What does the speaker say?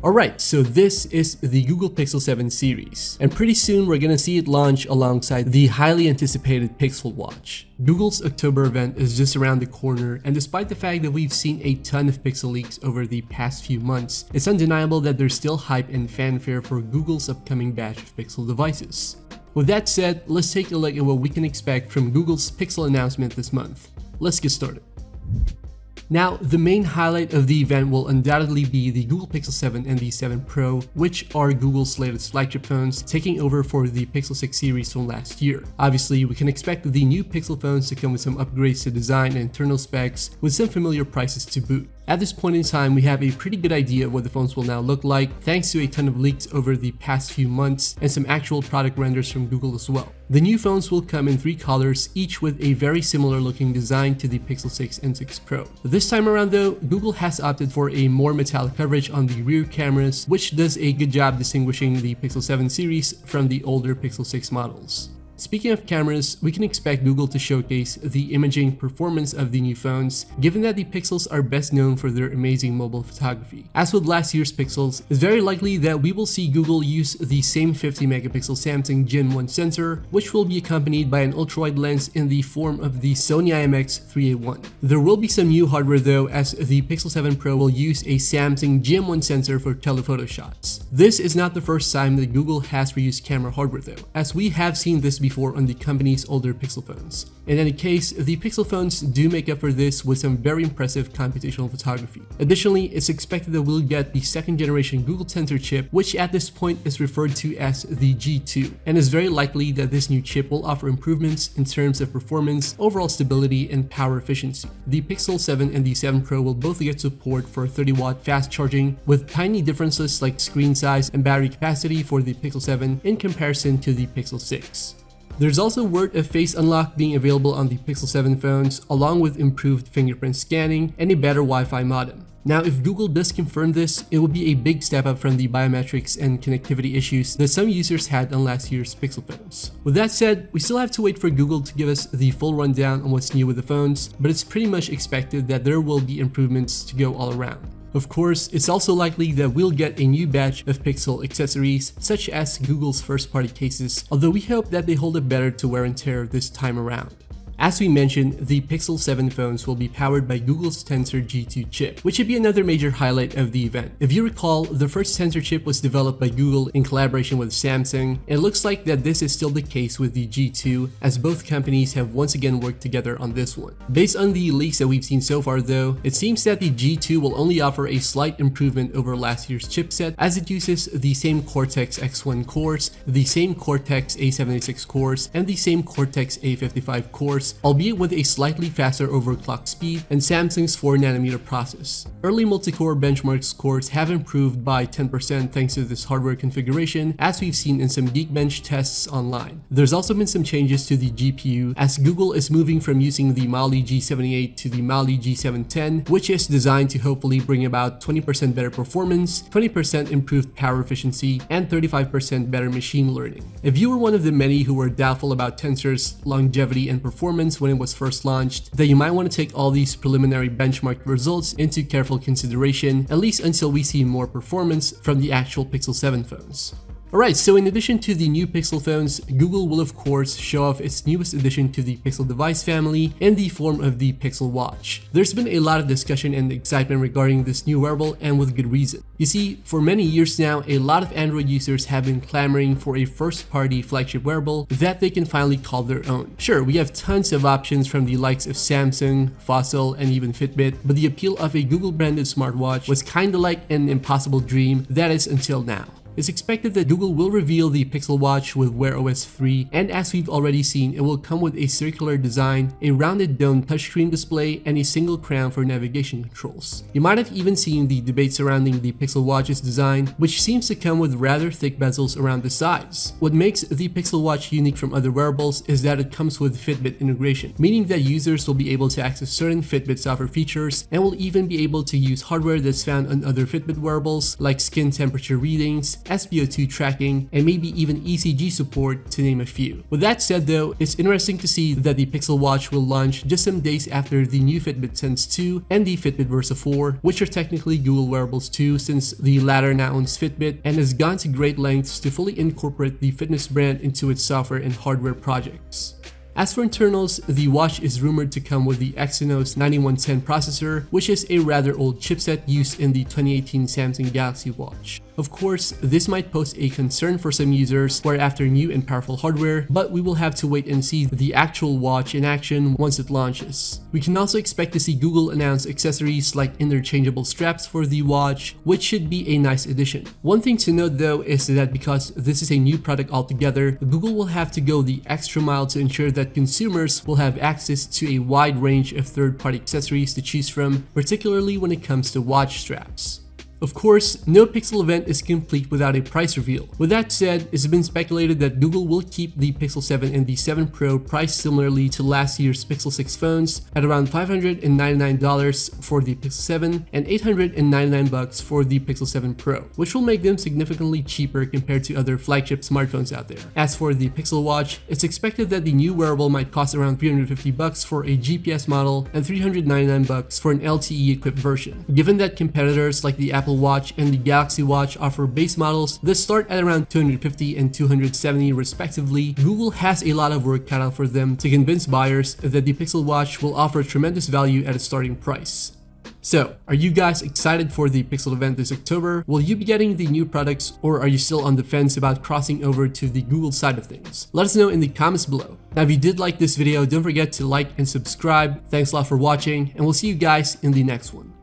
Alright, so this is the Google Pixel 7 series, and pretty soon we're gonna see it launch alongside the highly anticipated Pixel Watch. Google's October event is just around the corner, and despite the fact that we've seen a ton of Pixel leaks over the past few months, it's undeniable that there's still hype and fanfare for Google's upcoming batch of Pixel devices. With that said, let's take a look at what we can expect from Google's Pixel announcement this month. Let's get started. Now, the main highlight of the event will undoubtedly be the Google Pixel 7 and the 7 Pro, which are Google's latest flagship phones, taking over for the Pixel 6 series from last year. Obviously, we can expect the new Pixel phones to come with some upgrades to design and internal specs, with some familiar prices to boot. At this point in time, we have a pretty good idea of what the phones will now look like, thanks to a ton of leaks over the past few months and some actual product renders from Google as well. The new phones will come in 3 colors, each with a very similar looking design to the Pixel 6 and 6 Pro. This time around though, Google has opted for a more metallic coverage on the rear cameras, which does a good job distinguishing the Pixel 7 series from the older Pixel 6 models. Speaking of cameras, we can expect Google to showcase the imaging performance of the new phones, given that the Pixels are best known for their amazing mobile photography. As with last year's Pixels, it's very likely that we will see Google use the same 50 megapixel Samsung Gen 1 sensor, which will be accompanied by an ultra-wide lens in the form of the Sony IMX3A1. There will be some new hardware though, as the Pixel 7 Pro will use a Samsung Gen 1 sensor for telephoto shots. This is not the first time that Google has reused camera hardware though, as we have seen this before on the company's older Pixel phones. In any case, the Pixel phones do make up for this with some very impressive computational photography. Additionally, it's expected that we'll get the second generation Google Tensor chip, which at this point is referred to as the G2, and is very likely that this new chip will offer improvements in terms of performance, overall stability, and power efficiency. The Pixel 7 and the 7 Pro will both get support for 30-watt fast charging, with tiny differences like screen size and battery capacity for the Pixel 7 in comparison to the Pixel 6. There's also word of Face Unlock being available on the Pixel 7 phones, along with improved fingerprint scanning and a better Wi-Fi modem. Now, if Google does confirm this, it will be a big step up from the biometrics and connectivity issues that some users had on last year's Pixel phones. With that said, we still have to wait for Google to give us the full rundown on what's new with the phones, but it's pretty much expected that there will be improvements to go all around. Of course, it's also likely that we'll get a new batch of Pixel accessories, such as Google's first-party cases, although we hope that they hold up better to wear and tear this time around. As we mentioned, the Pixel 7 phones will be powered by Google's Tensor G2 chip, which should be another major highlight of the event. If you recall, the first Tensor chip was developed by Google in collaboration with Samsung, and it looks like that this is still the case with the G2, as both companies have once again worked together on this one. Based on the leaks that we've seen so far though, it seems that the G2 will only offer a slight improvement over last year's chipset, as it uses the same Cortex X1 cores, the same Cortex A76 cores, and the same Cortex A55 cores, albeit with a slightly faster overclock speed and Samsung's 4nm process. Early multi-core benchmark scores have improved by 10% thanks to this hardware configuration, as we've seen in some Geekbench tests online. There's also been some changes to the GPU, as Google is moving from using the Mali G78 to the Mali G710, which is designed to hopefully bring about 20% better performance, 20% improved power efficiency, and 35% better machine learning. If you were one of the many who were doubtful about Tensor's longevity and performance when it was first launched, then you might want to take all these preliminary benchmark results into careful consideration, at least until we see more performance from the actual Pixel 7 phones. Alright, so in addition to the new Pixel phones, Google will of course show off its newest addition to the Pixel device family in the form of the Pixel Watch. There's been a lot of discussion and excitement regarding this new wearable, and with good reason. You see, for many years now, a lot of Android users have been clamoring for a first-party flagship wearable that they can finally call their own. Sure, we have tons of options from the likes of Samsung, Fossil, and even Fitbit, but the appeal of a Google-branded smartwatch was kinda like an impossible dream, that is until now. It's expected that Google will reveal the Pixel Watch with Wear OS 3, and as we've already seen, it will come with a circular design, a rounded dome touchscreen display, and a single crown for navigation controls. You might have even seen the debate surrounding the Pixel Watch's design, which seems to come with rather thick bezels around the sides. What makes the Pixel Watch unique from other wearables is that it comes with Fitbit integration, meaning that users will be able to access certain Fitbit software features and will even be able to use hardware that's found on other Fitbit wearables like skin temperature readings, SpO2 tracking, and maybe even ECG support, to name a few. With that said though, it's interesting to see that the Pixel Watch will launch just some days after the new Fitbit Sense 2 and the Fitbit Versa 4, which are technically Google wearables too, since the latter now owns Fitbit and has gone to great lengths to fully incorporate the fitness brand into its software and hardware projects. As for internals, the watch is rumored to come with the Exynos 9110 processor, which is a rather old chipset used in the 2018 Samsung Galaxy Watch. Of course, this might pose a concern for some users who are after new and powerful hardware, but we will have to wait and see the actual watch in action once it launches. We can also expect to see Google announce accessories like interchangeable straps for the watch, which should be a nice addition. One thing to note though is that because this is a new product altogether, Google will have to go the extra mile to ensure that consumers will have access to a wide range of third-party accessories to choose from, particularly when it comes to watch straps. Of course, no Pixel event is complete without a price reveal. With that said, it's been speculated that Google will keep the Pixel 7 and the 7 Pro priced similarly to last year's Pixel 6 phones at around $599 for the Pixel 7 and $899 for the Pixel 7 Pro, which will make them significantly cheaper compared to other flagship smartphones out there. As for the Pixel Watch, it's expected that the new wearable might cost around $350 for a GPS model and $399 for an LTE equipped version. Given that competitors like the Apple Watch and the Galaxy Watch offer base models that start at around $250 and $270 respectively, Google has a lot of work cut out for them to convince buyers that the Pixel Watch will offer tremendous value at a starting price. So, are you guys excited for the Pixel event this October? Will you be getting the new products, or are you still on the fence about crossing over to the Google side of things? Let us know in the comments below. Now, if you did like this video, don't forget to like and subscribe. Thanks a lot for watching, and we'll see you guys in the next one.